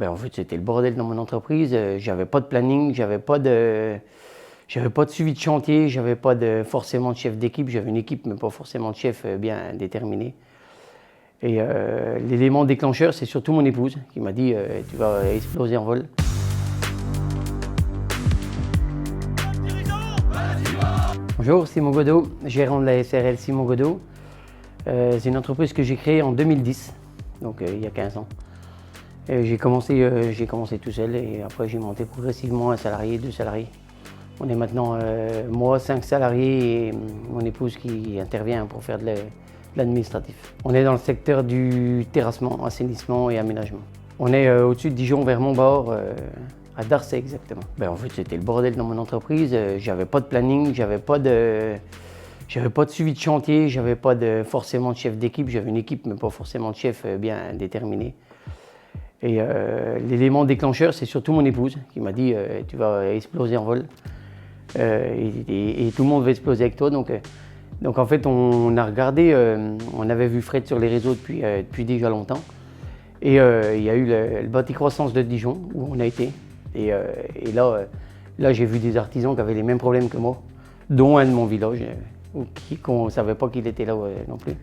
En fait, c'était le bordel dans mon entreprise. J'avais pas de planning, j'avais pas de suivi de chantier, j'avais pas forcément de chef d'équipe. J'avais une équipe, mais pas forcément de chef bien déterminé. Et l'élément déclencheur, c'est surtout mon épouse qui m'a dit tu vas exploser en vol. Bonjour, Simon Godot, gérant de la SRL Simon Godot. C'est une entreprise que j'ai créée en 2010, donc il y a 15 ans. J'ai commencé tout seul et après j'ai monté progressivement un salarié, 2 salariés. On est maintenant moi, 5 salariés et mon épouse qui intervient pour faire de l'administratif. On est dans le secteur du terrassement, assainissement et aménagement. On est au-dessus de Dijon vers Montbord, à Darcey exactement. En fait, c'était le bordel dans mon entreprise. J'avais pas de planning, j'avais pas de suivi de chantier, j'avais pas forcément de chef d'équipe. J'avais une équipe, mais pas forcément de chef bien déterminé. Et l'élément déclencheur, c'est surtout mon épouse qui m'a dit tu vas exploser en vol et tout le monde va exploser avec toi. Donc en fait, on a regardé, on avait vu Fred sur les réseaux depuis déjà longtemps. Et il y a eu le bâti croissance de Dijon où on a été. Et là j'ai vu des artisans qui avaient les mêmes problèmes que moi, dont un de mon village, qu'on ne savait pas qu'il était là non plus.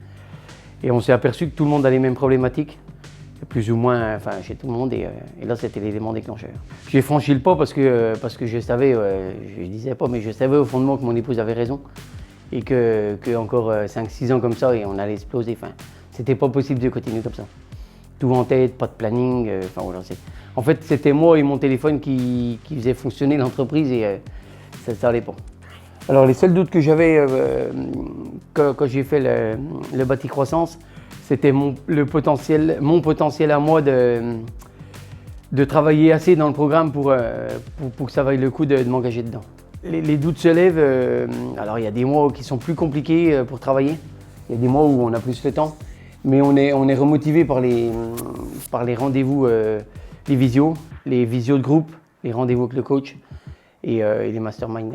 Et on s'est aperçu que tout le monde a les mêmes problématiques. Plus ou moins, enfin chez tout le monde, et là c'était l'élément déclencheur. J'ai franchi le pas parce que je savais, je ne disais pas, mais je savais au fond de moi que mon épouse avait raison et que encore 5-6 ans comme ça et on allait exploser. Enfin, c'était pas possible de continuer comme ça. Tout en tête, pas de planning. Voilà, en fait, c'était moi et mon téléphone qui faisaient fonctionner l'entreprise et ça allait pas. Alors les seuls doutes que j'avais quand j'ai fait le bâti croissance, c'était mon potentiel à moi de travailler assez dans le programme pour que ça vaille le coup de m'engager dedans. Les doutes se lèvent, alors il y a des mois qui sont plus compliqués pour travailler, il y a des mois où on a plus le temps, mais on est remotivé par les rendez-vous, les visios de groupe, les rendez-vous avec le coach et les masterminds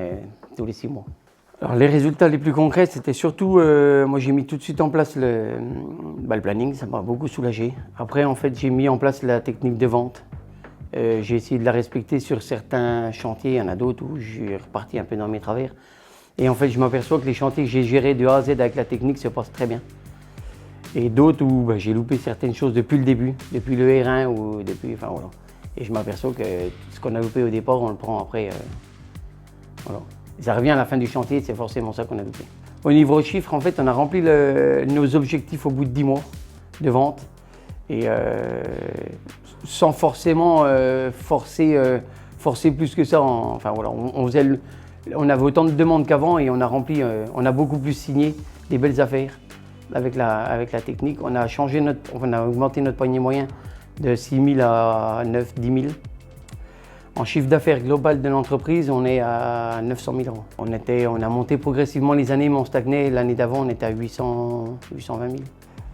tous les 6 mois. Alors les résultats les plus concrets, c'était surtout, moi j'ai mis tout de suite en place le planning, ça m'a beaucoup soulagé. Après en fait j'ai mis en place la technique de vente. J'ai essayé de la respecter sur certains chantiers, il y en a d'autres où j'ai reparti un peu dans mes travers. Et en fait je m'aperçois que les chantiers que j'ai gérés de A à Z avec la technique se passent très bien. Et d'autres où j'ai loupé certaines choses depuis le début, depuis le R1 ou depuis, enfin voilà. Et je m'aperçois que ce qu'on a loupé au départ, on le prend après, voilà. Ça revient à la fin du chantier, c'est forcément ça qu'on a loupé. Au niveau chiffres, en fait, on a rempli nos objectifs au bout de 10 mois de vente. Et sans forcément forcer plus que ça. Enfin voilà, on avait autant de demandes qu'avant et on a beaucoup plus signé des belles affaires avec la technique. On a augmenté notre panier moyen de 6 000 à 9-10 000. En chiffre d'affaires global de l'entreprise, on est à 900 000 euros. On a monté progressivement les années, mais on stagnait. L'année d'avant, on était à 820 000.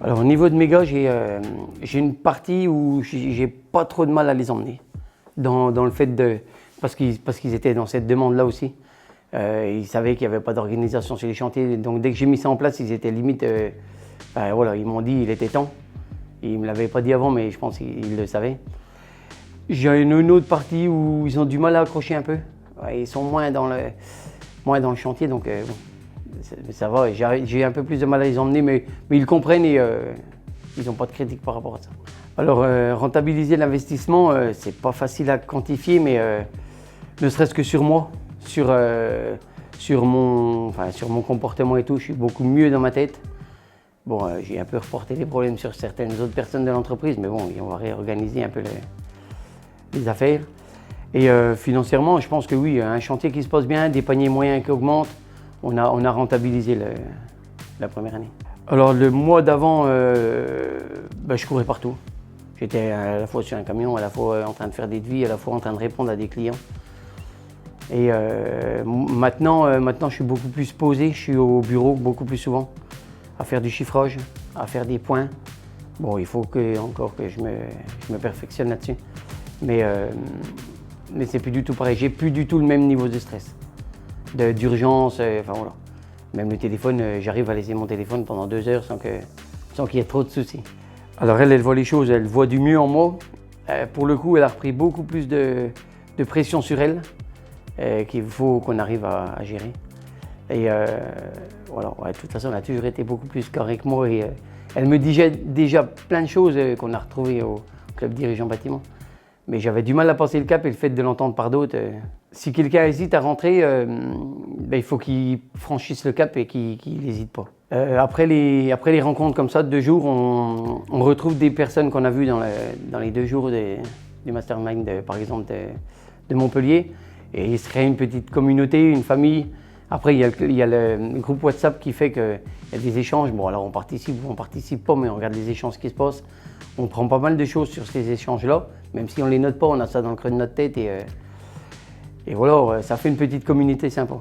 Alors au niveau de mes gars, j'ai une partie où j'ai pas trop de mal à les emmener. Dans le fait parce qu'ils étaient dans cette demande-là aussi. Ils savaient qu'il n'y avait pas d'organisation sur les chantiers. Donc dès que j'ai mis ça en place, ils étaient limite... voilà, ils m'ont dit il était temps. Ils ne me l'avaient pas dit avant, mais je pense qu'ils le savaient. J'ai une autre partie où ils ont du mal à accrocher un peu. Ouais, ils sont moins dans le chantier, donc bon, ça va. J'ai un peu plus de mal à les emmener, mais ils comprennent et ils n'ont pas de critique par rapport à ça. Alors, rentabiliser l'investissement, c'est pas facile à quantifier, mais ne serait-ce que sur moi, sur mon comportement et tout, je suis beaucoup mieux dans ma tête. Bon, j'ai un peu reporté les problèmes sur certaines autres personnes de l'entreprise, mais bon, on va réorganiser un peu les affaires. Et financièrement, je pense que oui, un chantier qui se passe bien, des paniers moyens qui augmentent, on a rentabilisé la première année. Alors le mois d'avant, je courais partout. J'étais à la fois sur un camion, à la fois en train de faire des devis, à la fois en train de répondre à des clients. Et maintenant, je suis beaucoup plus posé, je suis au bureau beaucoup plus souvent, à faire du chiffrage, à faire des points. Bon, il faut encore que je me perfectionne là-dessus. Mais c'est plus du tout pareil, j'ai plus du tout le même niveau de stress, d'urgence, enfin voilà. Même le téléphone, j'arrive à laisser mon téléphone pendant 2 heures sans qu'il y ait trop de soucis. Alors elle voit les choses, elle voit du mieux en moi Pour le coup, elle a repris beaucoup plus de pression sur elle qu'il faut qu'on arrive à gérer. Et voilà, ouais, de toute façon, elle a toujours été beaucoup plus correcte que moi et elle me disait déjà plein de choses qu'on a retrouvées au club dirigeant bâtiment. Mais j'avais du mal à passer le cap et le fait de l'entendre par d'autres. Si quelqu'un hésite à rentrer, il faut qu'il franchisse le cap et qu'il n'hésite pas. Après les rencontres comme ça de 2 jours, on retrouve des personnes qu'on a vues dans les 2 jours du mastermind, par exemple de Montpellier. Et il se crée une petite communauté, une famille. Après, il y a le groupe WhatsApp qui fait qu'il y a des échanges. Bon, alors on participe ou on participe pas, mais on regarde les échanges qui se passent. On prend pas mal de choses sur ces échanges-là. Même si on les note pas, on a ça dans le creux de notre tête. Et voilà, ça fait une petite communauté sympa.